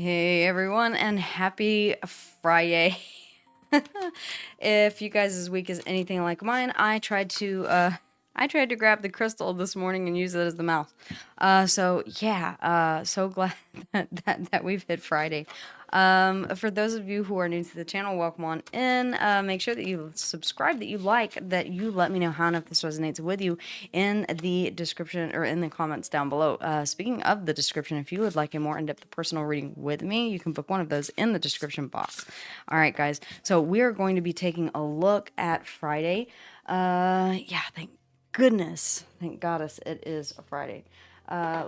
Hey everyone, and happy Friday. If you guys' week is anything like mine, I tried to grab the crystal this morning and use it as the mouse. So yeah, so glad that we've hit Friday. For those of you who are new to the channel, welcome on in. Make sure that you subscribe, that you like, that you let me know how and if this resonates with you in the description or in the comments down below. Speaking of the description, if you would like a more in-depth personal reading with me, you can book one of those in the description box. All right, guys. So we are going to be taking a look at Friday. Yeah, thank goodness, thank goddess, it is a Friday.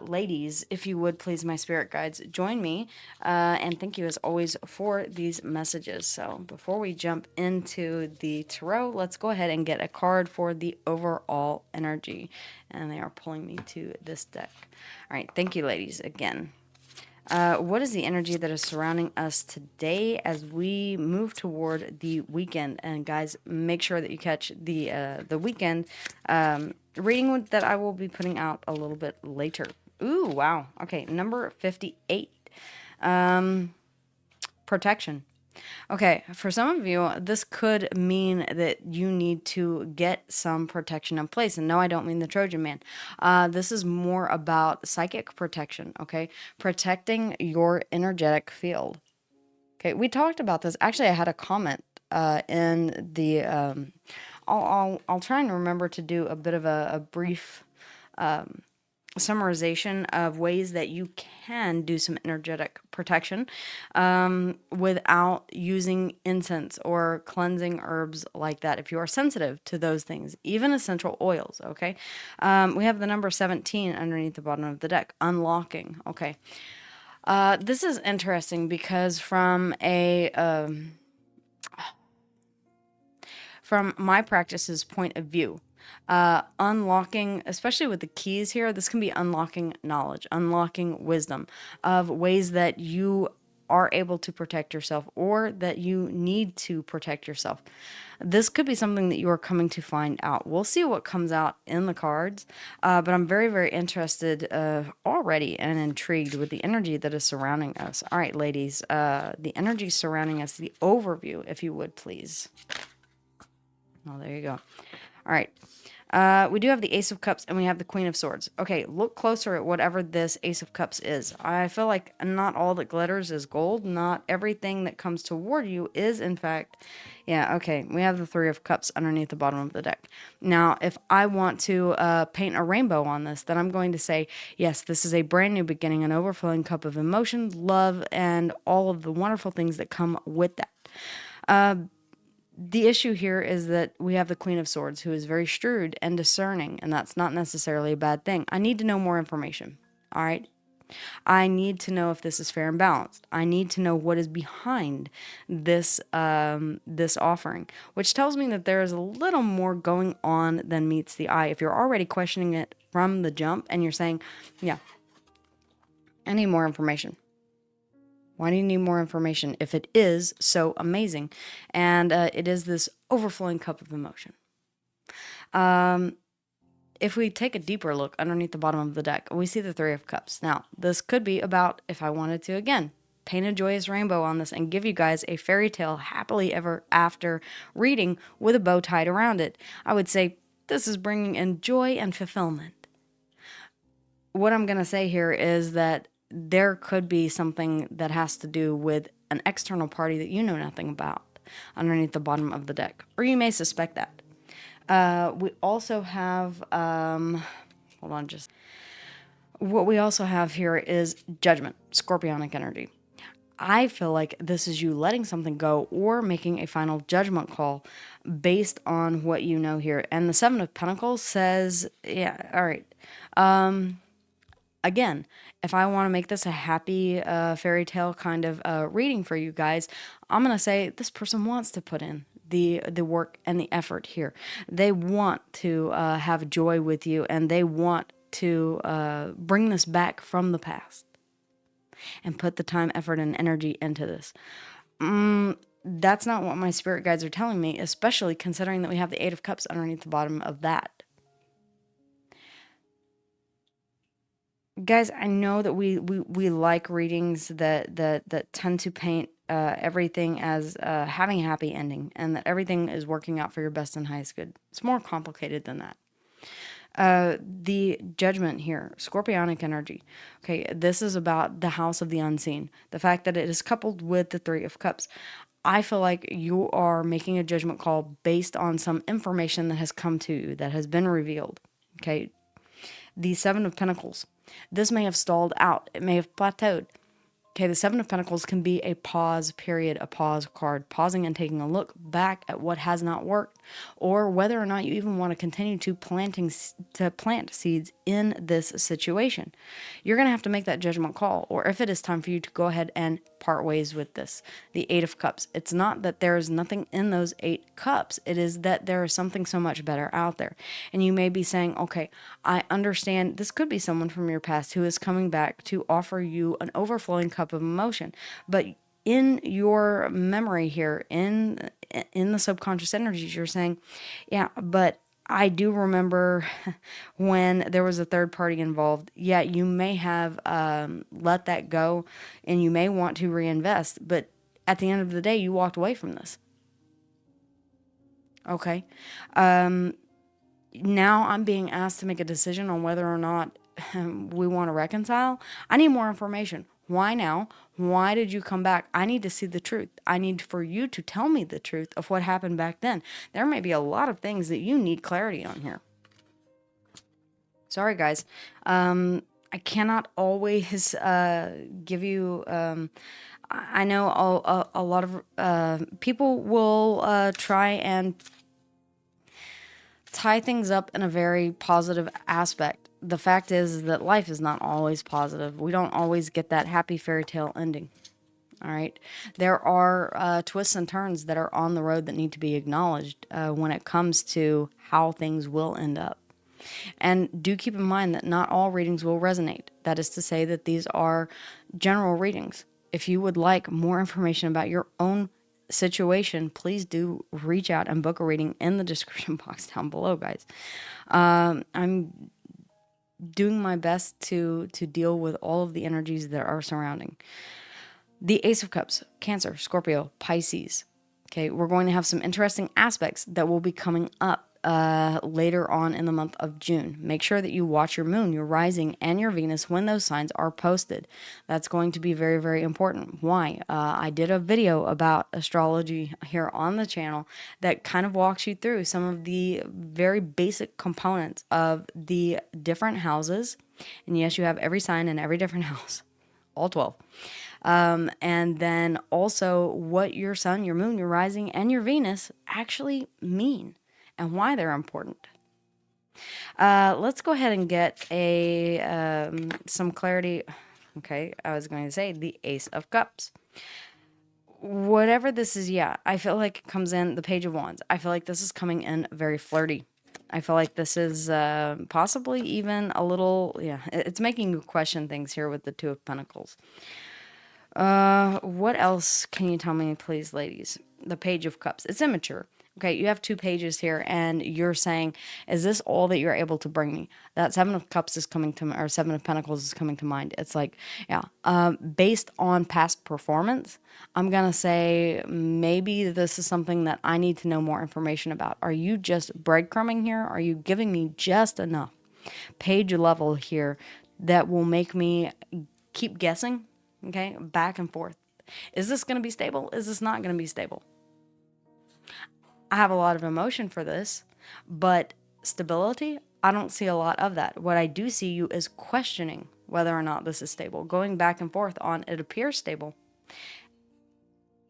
Ladies, if you would please, my spirit guides, join me. And thank you as always for these messages. So before we jump into the tarot, let's go ahead and get a card for the overall energy. And they are pulling me to this deck. All right, thank you, ladies, again. What is the energy that is surrounding us today as we move toward the weekend? And guys, make sure that you catch the weekend reading that I will be putting out a little bit later. Ooh, wow. Okay, number 58. Protection. Okay, for some of you, this could mean that you need to get some protection in place. And no, I don't mean the Trojan man. This is more about psychic protection, okay? Protecting your energetic field. Okay, we talked about this. Actually, I had a comment in the. I'll try and remember to do a bit of a brief summarization of ways that you can do some energetic protection without using incense or cleansing herbs like that. If you are sensitive to those things, even essential oils, okay? We have the number 17 underneath the bottom of the deck, unlocking, okay? This is interesting because from my practice's point of view, unlocking, especially with the keys here, this can be unlocking knowledge, unlocking wisdom of ways that you are able to protect yourself or that you need to protect yourself. This could be something that you are coming to find out. We'll see what comes out in the cards, but I'm very, very interested already and intrigued with the energy that is surrounding us. All right, ladies, the energy surrounding us, the overview, if you would, please. Oh, there you go. All right. We do have the Ace of Cups and we have the Queen of Swords. Okay, look closer at whatever this Ace of Cups is. I feel like not all that glitters is gold. Not everything that comes toward you is, in fact, yeah, okay. We have the Three of Cups underneath the bottom of the deck. Now, if I want to paint a rainbow on this, then I'm going to say, yes, this is a brand new beginning, an overflowing cup of emotion, love, and all of the wonderful things that come with that. The issue here is that we have the Queen of Swords, who is very shrewd and discerning, and that's not necessarily a bad thing. I need to know more information, all right? I need to know if this is fair and balanced. I need to know what is behind this this offering, which tells me that there is a little more going on than meets the eye. If you're already questioning it from the jump and you're saying, yeah, I need more information. Why do you need more information if it is so amazing? And it is this overflowing cup of emotion. If we take a deeper look underneath the bottom of the deck, we see the Three of Cups. Now, this could be about, if I wanted to, again, paint a joyous rainbow on this and give you guys a fairy tale happily ever after reading with a bow tied around it. I would say this is bringing in joy and fulfillment. What I'm going to say here is that there could be something that has to do with an external party that you know nothing about underneath the bottom of the deck, or you may suspect that. We also have, hold on, just what we also have here is judgment, scorpionic energy. I feel like this is you letting something go or making a final judgment call based on what you know here. And the Seven of Pentacles says, yeah, all right. Again, if I want to make this a happy fairy tale kind of reading for you guys, I'm going to say this person wants to put in the work and the effort here. They want to have joy with you, and they want to bring this back from the past and put the time, effort, and energy into this. That's not what my spirit guides are telling me, especially considering that we have the Eight of Cups underneath the bottom of that. Guys, I know that we like readings that tend to paint everything as having a happy ending and that everything is working out for your best and highest good. It's more complicated than that. The judgment here, scorpionic energy. Okay, this is about the house of the unseen. The fact that it is coupled with the Three of Cups. I feel like you are making a judgment call based on some information that has come to you, that has been revealed. Okay, the Seven of Pentacles. This may have stalled out. It may have plateaued. Okay, the Seven of Pentacles can be a pause period, a pause card, pausing and taking a look back at what has not worked, or whether or not you even want to continue to plant seeds in this situation. You're going to have to make that judgment call, or if it is time for you to go ahead and part ways with this. The Eight of Cups. It's not that there is nothing in those 8 cups. It is that there is something so much better out there. And you may be saying, okay, I understand this could be someone from your past who is coming back to offer you an overflowing cup of emotion. But in your memory here, in the subconscious energies, you're saying, yeah, but I do remember when there was a third party involved. Yeah, you may have let that go and you may want to reinvest, but at the end of the day, you walked away from this. Okay. Now I'm being asked to make a decision on whether or not we want to reconcile. I need more information. Why now? Why did you come back? I need to see the truth. I need for you to tell me the truth of what happened back then. There may be a lot of things that you need clarity on here. Sorry, guys. I cannot always give you. I know a lot of people will try and tie things up in a very positive aspect. The fact is that life is not always positive. We don't always get that happy fairy tale ending. All right. There are twists and turns that are on the road that need to be acknowledged when it comes to how things will end up. And do keep in mind that not all readings will resonate. That is to say that these are general readings. If you would like more information about your own situation, please do reach out and book a reading in the description box down below, guys. I'm doing my best to deal with all of the energies that are surrounding. The Ace of Cups, Cancer, Scorpio, Pisces. Okay, we're going to have some interesting aspects that will be coming up later on in the month of June. Make sure that you watch your moon, your rising, and your Venus when those signs are posted. That's going to be very, very important. Why? I did a video about astrology here on the channel that kind of walks you through some of the very basic components of the different houses. And yes, you have every sign in every different house, all 12. And then also what your sun, your moon, your rising, and your Venus actually mean and why they're important. Let's go ahead and get some clarity. Okay, I was going to say the Ace of Cups. Whatever this is, yeah, I feel like it comes in the Page of Wands. I feel like this is coming in very flirty. I feel like this is possibly even a little, yeah, it's making you question things here with the Two of Pentacles. What else can you tell me, please, ladies? The Page of Cups. It's immature. Okay, you have 2 pages here, and you're saying, is this all that you're able to bring me? That Seven of Cups is coming to, or Seven of Pentacles is coming to mind. It's like, yeah, based on past performance, I'm going to say maybe this is something that I need to know more information about. Are you just breadcrumbing here? Are you giving me just enough page level here that will make me keep guessing? Okay, back and forth. Is this going to be stable? Is this not going to be stable? I have a lot of emotion for this, but stability, I don't see a lot of that. What I do see you is questioning whether or not this is stable, going back and forth on it appears stable.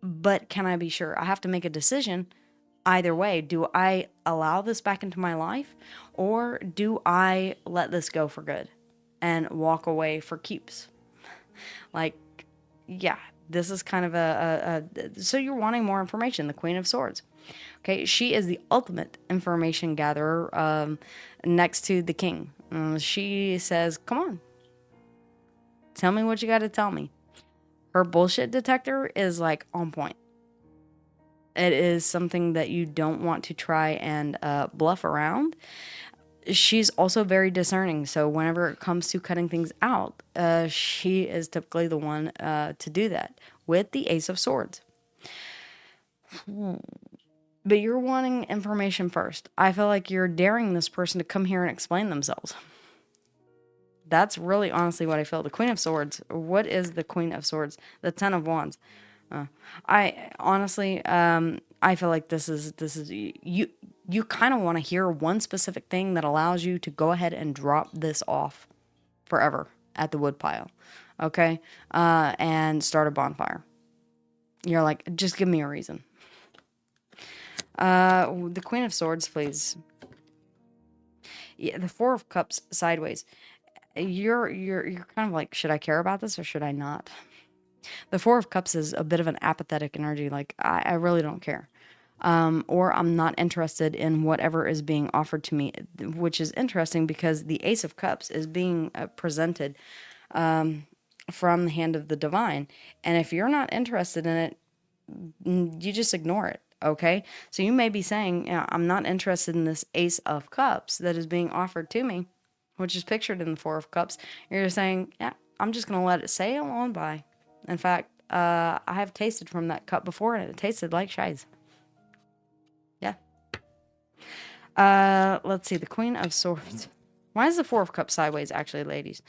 But can I be sure? I have to make a decision either way. Do I allow this back into my life, or do I let this go for good and walk away for keeps? Like, yeah, this is kind of so you're wanting more information. The Queen of Swords. Okay, she is the ultimate information gatherer next to the King. She says, come on, tell me what you got to tell me. Her bullshit detector is like on point. It is something that you don't want to try and bluff around. she's also very discerning. So whenever it comes to cutting things out, she is typically the one to do that with the Ace of Swords. But you're wanting information first. I feel like you're daring this person to come here and explain themselves. That's really honestly what I feel. The Queen of Swords. What is the Queen of Swords? The Ten of Wands. I honestly, I feel like this is you. You kind of want to hear one specific thing that allows you to go ahead and drop this off forever at the woodpile, okay, and start a bonfire. You're like, just give me a reason. The Queen of Swords, please. Yeah, the Four of Cups sideways. You're kind of like, should I care about this or should I not? The Four of Cups is a bit of an apathetic energy. Like, I really don't care. Or I'm not interested in whatever is being offered to me, which is interesting because the Ace of Cups is being presented from the hand of the divine. And if you're not interested in it, you just ignore it. Okay. So you may be saying, yeah, I'm not interested in this Ace of Cups that is being offered to me, which is pictured in the Four of Cups. You're saying, yeah, I'm just going to let it sail on by. In fact, I have tasted from that cup before and it tasted like shies. Yeah. Let's see. The Queen of Swords. Why is the Four of Cups sideways, actually, ladies?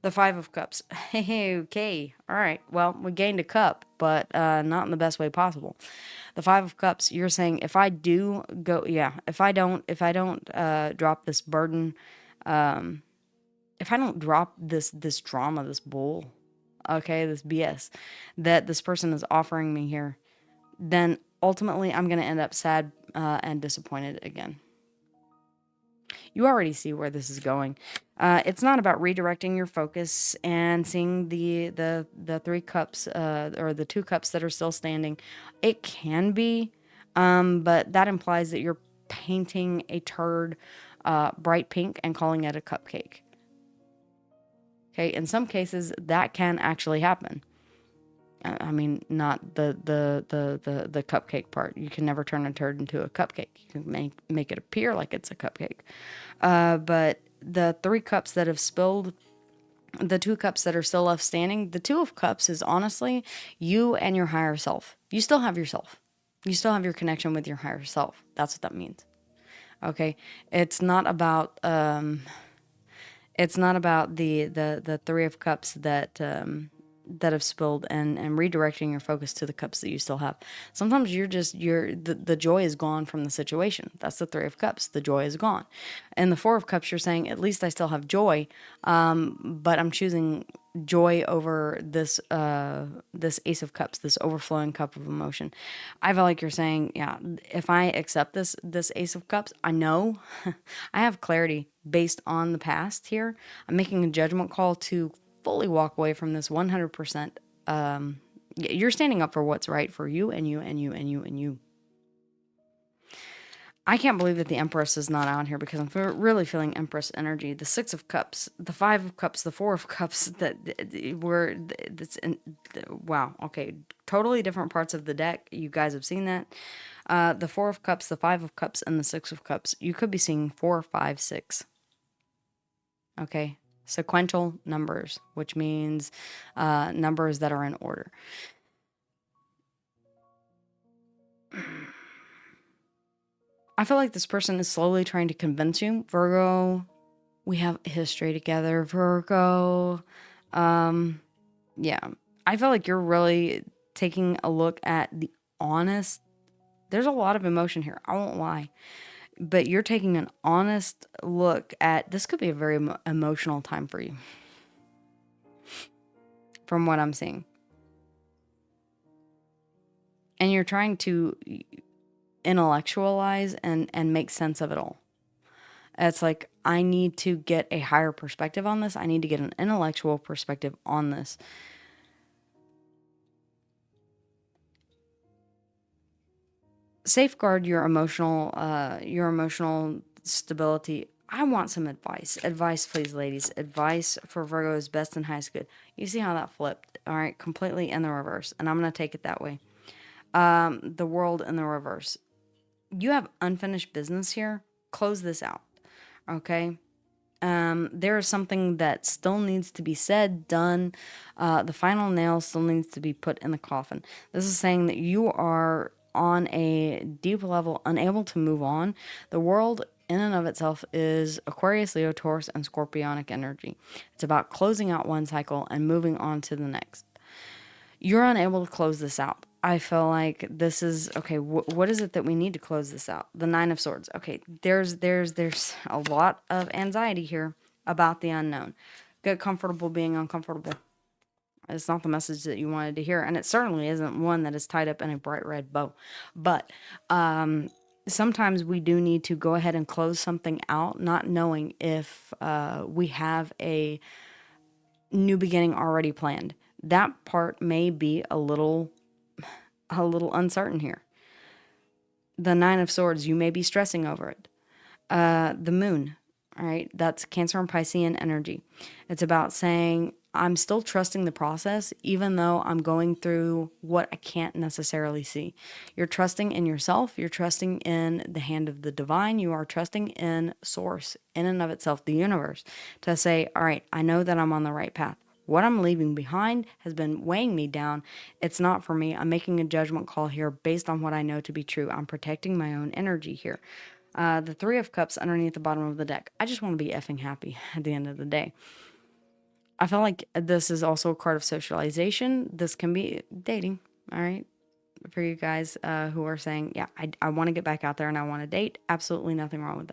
The Five of Cups. Hey, okay. All right. Well, we gained a cup, but not in the best way possible. The Five of Cups, you're saying if I do go, yeah, if I don't drop this burden, if I don't drop this drama, this bull, okay, this BS that this person is offering me here, then ultimately I'm going to end up sad and disappointed again. You already see where this is going. It's not about redirecting your focus and seeing the three cups or the two cups that are still standing. It can be, but that implies that you're painting a turd bright pink and calling it a cupcake. Okay, in some cases that can actually happen. I mean, not the cupcake part. You can never turn a turd into a cupcake. You can make it appear like it's a cupcake. But the three cups that have spilled, the two cups that are still left standing, the Two of Cups is honestly you and your higher self. You still have yourself. You still have your connection with your higher self. That's what that means. Okay, it's not about the Three of Cups that have spilled and redirecting your focus to the cups that you still have. Sometimes the joy is gone from the situation. That's the Three of Cups. The joy is gone. And the Four of Cups, you're saying, at least I still have joy, but I'm choosing joy over this Ace of Cups, this overflowing cup of emotion. I feel like you're saying, yeah, if I accept this Ace of Cups, I know I have clarity based on the past here. I'm making a judgment call to fully walk away from this 100%. You're standing up for what's right for you and you and you and you and you. I can't believe that the Empress is not out here because I'm really feeling Empress energy. The Six of Cups, the Five of Cups, the Four of Cups, wow, okay, totally different parts of the deck. You guys have seen that. The Four of Cups, the Five of Cups, and the Six of Cups. You could be seeing 4, 5, 6. Okay. Sequential numbers, which means numbers that are in order. I feel like this person is slowly trying to convince you, Virgo. We have history together, Virgo. Yeah, I feel like you're really taking a look at the honest. There's a lot of emotion here. I won't lie. But you're taking an honest look at this. Could be a very emotional time for you, from what I'm seeing. And you're trying to intellectualize and make sense of it all. It's like, I need to get a higher perspective on this. I need to get an intellectual perspective on this. Safeguard your emotional stability. I want some advice. Advice, please, ladies. Advice for Virgo's best and highest good. You see how that flipped? All right, completely in the reverse. And I'm going to take it that way. The World in the reverse. You have unfinished business here. Close this out. Okay. There is something that still needs to be said, done. The final nail still needs to be put in the coffin. This is saying that you are on a deep level unable to move on. The world in and of itself is Aquarius, Leo, Taurus, and Scorpionic energy. It's about closing out one cycle and moving on to the next. You're unable to close this out. I feel like this is okay. What is it that we need to close this out? The Nine of Swords. Okay, there's a lot of anxiety here about the unknown. Get comfortable being uncomfortable. It's not the message that you wanted to hear, and it certainly isn't one that is tied up in a bright red bow. But sometimes we do need to go ahead and close something out, not knowing if we have a new beginning already planned. That part may be a little uncertain here. The Nine of Swords, you may be stressing over it. The moon, all right, that's Cancer and Piscean energy. It's about saying, I'm still trusting the process, even though I'm going through what I can't necessarily see. You're trusting in yourself. You're trusting in the hand of the divine. You are trusting in source, in and of itself, the universe, to say, all right, I know that I'm on the right path. What I'm leaving behind has been weighing me down. It's not for me. I'm making a judgment call here based on what I know to be true. I'm protecting my own energy here. The Three of Cups underneath the bottom of the deck. I just want to be effing happy at the end of the day. I feel like this is also a card of socialization. This can be dating, all right? For you guys who are saying, yeah, I want to get back out there and I want to date. Absolutely nothing wrong with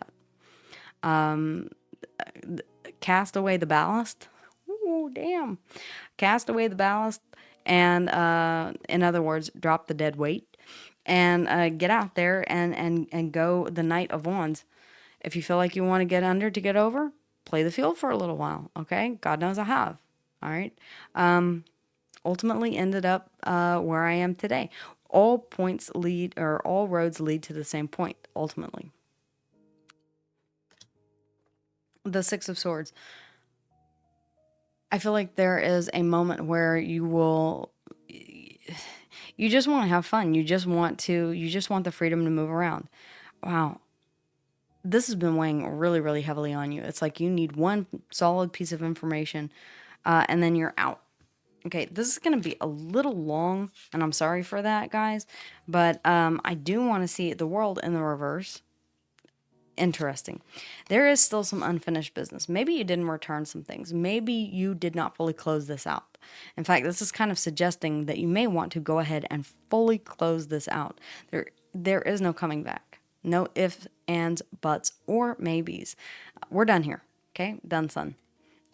that. Cast away the ballast. Ooh, damn. Cast away the ballast. And in other words, drop the dead weight. And get out there and go the Knight of Wands. If you feel like you want to get under to get over, play the field for a little while, okay? God knows I have, all right? Ultimately ended up where I am today. All points lead, or all roads lead to the same point, ultimately. The Six of Swords. I feel like there is a moment where you just want to have fun. You just want the freedom to move around. Wow. This has been weighing really, really heavily on you. It's like you need one solid piece of information and then you're out. Okay, this is going to be a little long, and I'm sorry for that, guys. But I do want to see the world in the reverse. Interesting. There is still some unfinished business. Maybe you didn't return some things. Maybe you did not fully close this out. In fact, this is kind of suggesting that you may want to go ahead and fully close this out. There is no coming back. No ifs, ands, buts, or maybes. We're done here. Okay? Done, son.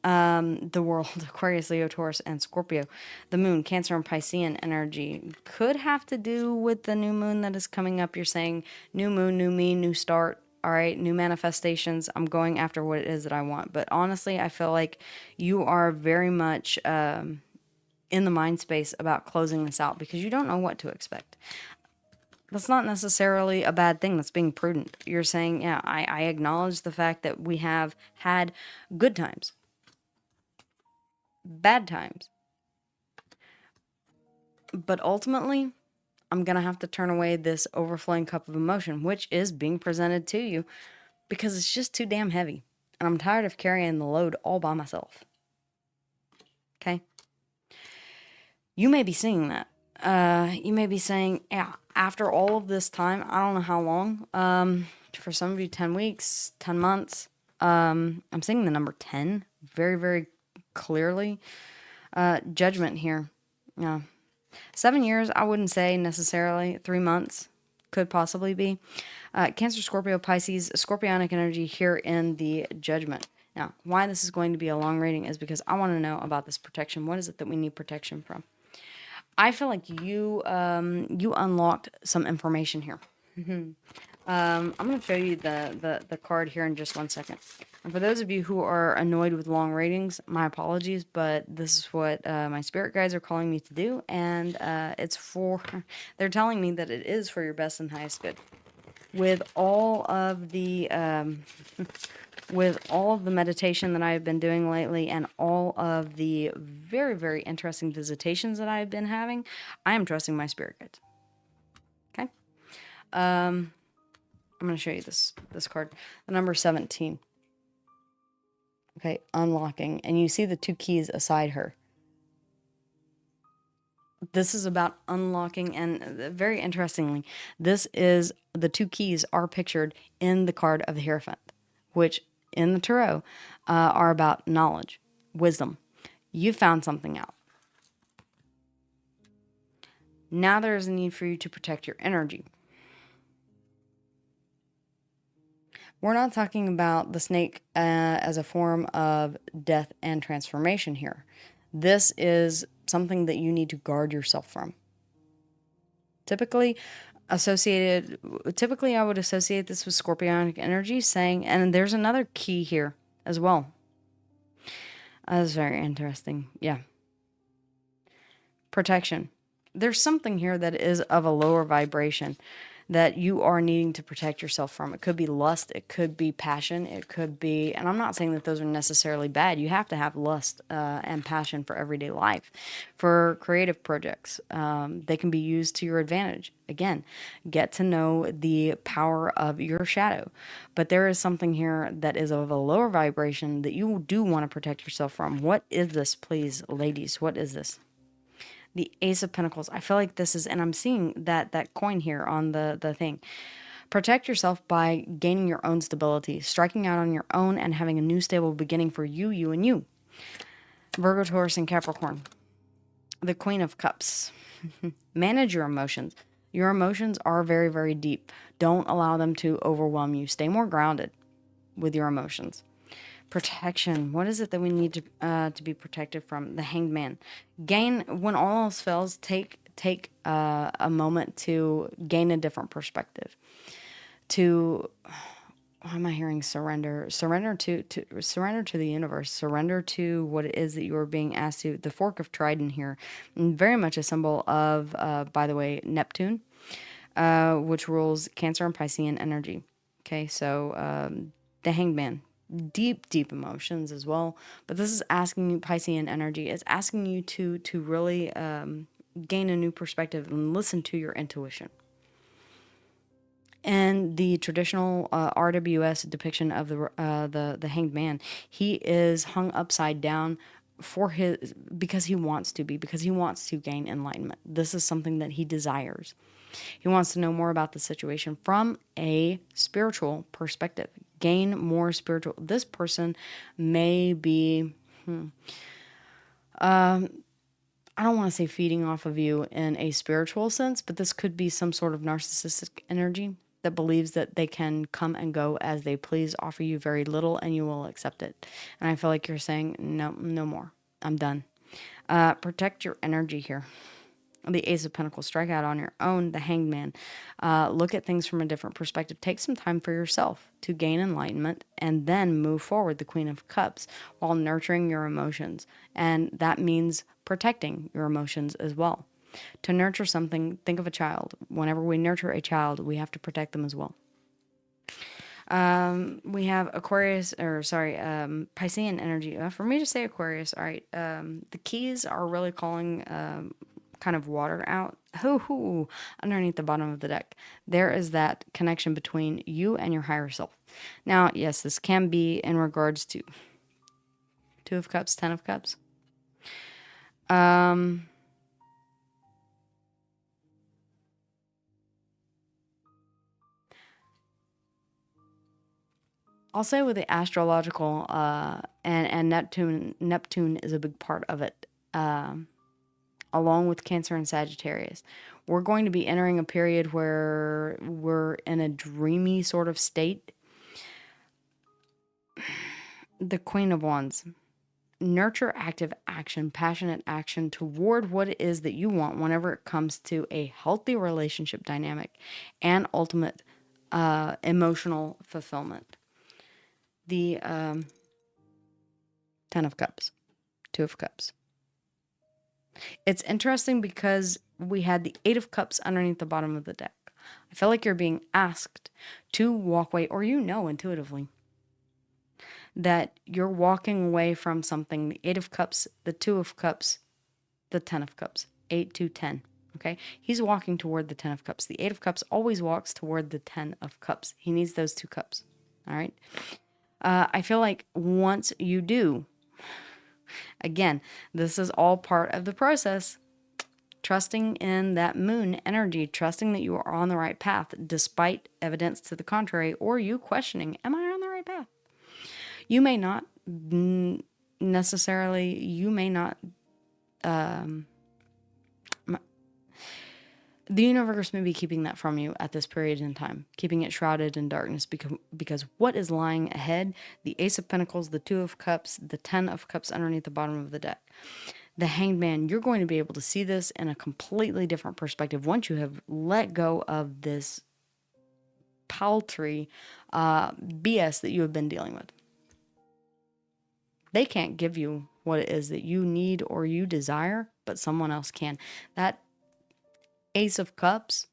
The world, Aquarius, Leo, Taurus, and Scorpio. The moon, Cancer and Piscean energy could have to do with the new moon that is coming up. You're saying new moon, new me, new start. All right, new manifestations. I'm going after what it is that I want. But honestly, I feel like you are very much in the mind space about closing this out because you don't know what to expect. That's not necessarily a bad thing. That's being prudent. You're saying, yeah, I acknowledge the fact that we have had good times, bad times. But ultimately, I'm going to have to turn away this overflowing cup of emotion, which is being presented to you because it's just too damn heavy. And I'm tired of carrying the load all by myself. Okay? You may be seeing that. You may be saying, yeah, after all of this time, I don't know how long, for some of you, 10 weeks, 10 months, I'm seeing the number 10 very, very clearly. Judgment here. Yeah. 7 years, I wouldn't say necessarily. 3 months could possibly be. Cancer, Scorpio, Pisces, Scorpionic energy here in the Judgment. Now, why this is going to be a long reading is because I want to know about this protection. What is it that we need protection from? I feel like you unlocked some information here. I'm going to show you the card here in just 1 second. And for those of you who are annoyed with long ratings, my apologies, but this is what my spirit guides are calling me to do, and they're telling me that it is for your best and highest good. With all of the meditation that I've been doing lately and all of the very, very interesting visitations that I've been having, I am trusting my spirit guides. Okay? I'm going to show you this card. The number 17. Okay, unlocking. And you see the two keys aside her. This is about unlocking, and very interestingly, this is the two keys are pictured in the card of the Hierophant, which in the tarot are about knowledge, wisdom. You found something out. Now there is a need for you to protect your energy. We're not talking about the snake as a form of death and transformation here. This is something that you need to guard yourself from. Typically, I would associate this with scorpionic energy, saying, and there's another key here as well. That's very interesting. Yeah. Protection. There's something here that is of a lower vibration that you are needing to protect yourself from. It could be lust, it could be passion, it could be, and I'm not saying that those are necessarily bad. You have to have lust and passion for everyday life, for creative projects. They can be used to your advantage. Again, get to know the power of your shadow. But there is something here that is of a lower vibration that you do want to protect yourself from. What is this, please, ladies? What is this? The Ace of Pentacles. I feel like this is, and I'm seeing that coin here on the thing. Protect yourself by gaining your own stability, striking out on your own, and having a new stable beginning for you, you, and you. Virgo, Taurus, and Capricorn. The Queen of Cups. Manage your emotions. Your emotions are very, very deep. Don't allow them to overwhelm you. Stay more grounded with your emotions. Protection. What is it that we need to be protected from? The Hanged Man. Gain, when all else fails, take a moment to gain a different perspective. To, why am I hearing surrender? Surrender to the universe. Surrender to what it is that you are being asked to. The Fork of Trident here, and very much a symbol of, by the way, Neptune, which rules Cancer and Piscean energy. Okay, so the Hanged Man. Deep emotions as well, but this is asking you, Piscean energy, it's asking you to really gain a new perspective and listen to your intuition. And the traditional RWS depiction of the Hanged Man, he is hung upside down because he wants to be, because he wants to gain enlightenment. This is something that he desires. He wants to know more about the situation from a spiritual perspective. Gain more spiritual. This person may be, I don't want to say feeding off of you in a spiritual sense, but this could be some sort of narcissistic energy that believes that they can come and go as they please, offer you very little, and you will accept it. And I feel like you're saying, no more. I'm done. Protect your energy here. The Ace of Pentacles. Strike out on your own. The Hanged Man. Look at things from a different perspective. Take some time for yourself to gain enlightenment and then move forward. The Queen of Cups, while nurturing your emotions. And that means protecting your emotions as well. To nurture something, think of a child. Whenever we nurture a child, we have to protect them as well. We have Piscean energy. For me to say Aquarius, all right. The keys are really calling kind of water out underneath the bottom of the deck. There is that connection between you and your higher self. Now, yes, this can be in regards to Two of Cups, Ten of Cups. I'll say with the astrological and Neptune is a big part of it. Along with Cancer and Sagittarius. We're going to be entering a period where we're in a dreamy sort of state. The Queen of Wands. Nurture active action, passionate action toward what it is that you want whenever it comes to a healthy relationship dynamic and ultimate emotional fulfillment. The Ten of Cups, Two of Cups. It's interesting because we had the Eight of Cups underneath the bottom of the deck. I feel like you're being asked to walk away, or you know intuitively that you're walking away from something. The Eight of Cups, the Two of Cups, the Ten of Cups. 8 to 10. Okay? He's walking toward the Ten of Cups. The Eight of Cups always walks toward the Ten of Cups. He needs those two cups. All right? I feel like once you do, again, this is all part of the process. Trusting in that moon energy, trusting that you are on the right path despite evidence to the contrary, or you questioning, am I on the right path? You may not necessarily, you may not, the universe may be keeping that from you at this period in time, keeping it shrouded in darkness because what is lying ahead, the Ace of Pentacles, the Two of Cups, the Ten of Cups underneath the bottom of the deck, the Hanged Man, you're going to be able to see this in a completely different perspective once you have let go of this paltry BS that you have been dealing with. They can't give you what it is that you need or you desire, but someone else can. That Ace of Cups,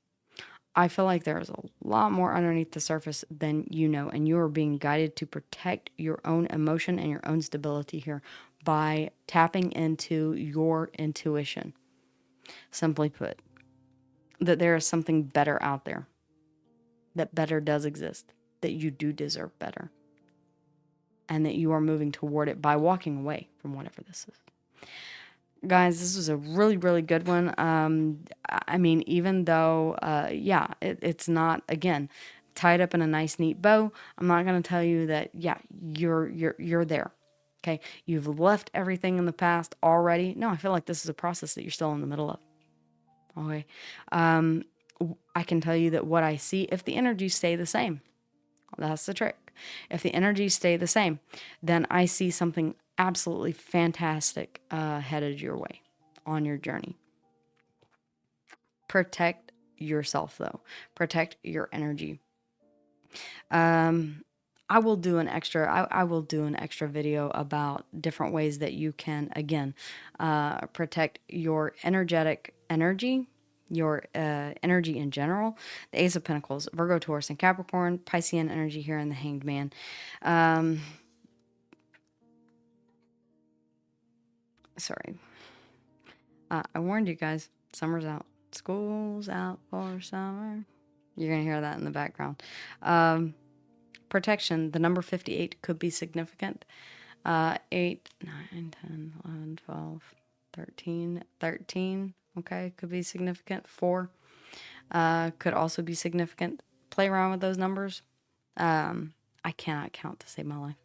I feel like there is a lot more underneath the surface than you know, and you are being guided to protect your own emotion and your own stability here by tapping into your intuition. Simply put, that there is something better out there, that better does exist, that you do deserve better, and that you are moving toward it by walking away from whatever this is. Guys, this was a really, really good one. I mean, even though, it's not, again, tied up in a nice, neat bow, I'm not going to tell you that, yeah, you're there. Okay. You've left everything in the past already. No, I feel like this is a process that you're still in the middle of. Okay. I can tell you that what I see, if the energies stay the same, that's the trick. If the energies stay the same, then I see something absolutely fantastic headed your way on your journey. Protect yourself, though. Protect your energy. I will do an extra. I will do an extra video about different ways that you can, again, protect your energetic energy, your energy in general. The Ace of Pentacles, Virgo, Taurus, and Capricorn, Piscean energy here in the Hanged Man. Sorry. I warned you guys. Summer's out. School's out for summer. You're going to hear that in the background. Protection. The number 58 could be significant. 8, 9, 10, 11, 12, 13. 13, okay, could be significant. 4 could also be significant. Play around with those numbers. I cannot count to save my life.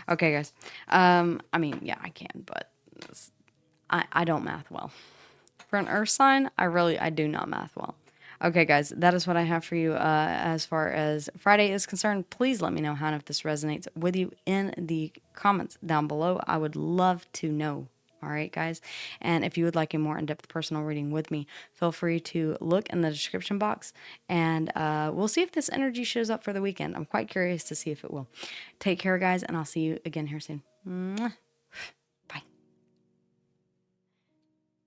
Okay, guys. I mean, yeah, I can, but I don't math well. For an earth sign, I do not math well. Okay, guys, that is what I have for you as far as Friday is concerned. Please let me know how and if this resonates with you in the comments down below. I would love to know. All right, guys. And if you would like a more in-depth personal reading with me, feel free to look in the description box, and we'll see if this energy shows up for the weekend. I'm quite curious to see if it will. Take care, guys, and I'll see you again here soon. Mwah. Bye.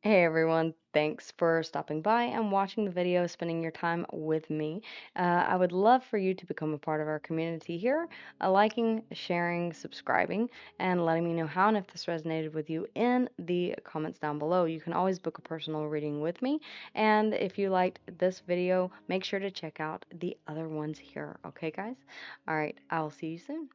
Hey everyone, thanks for stopping by and watching the video, spending your time with me. I would love for you to become a part of our community here, liking, sharing, subscribing, and letting me know how and if this resonated with you in the comments down below. You can always book a personal reading with me, and if you liked this video, make sure to check out the other ones here. Okay, guys? All right, I'll see you soon.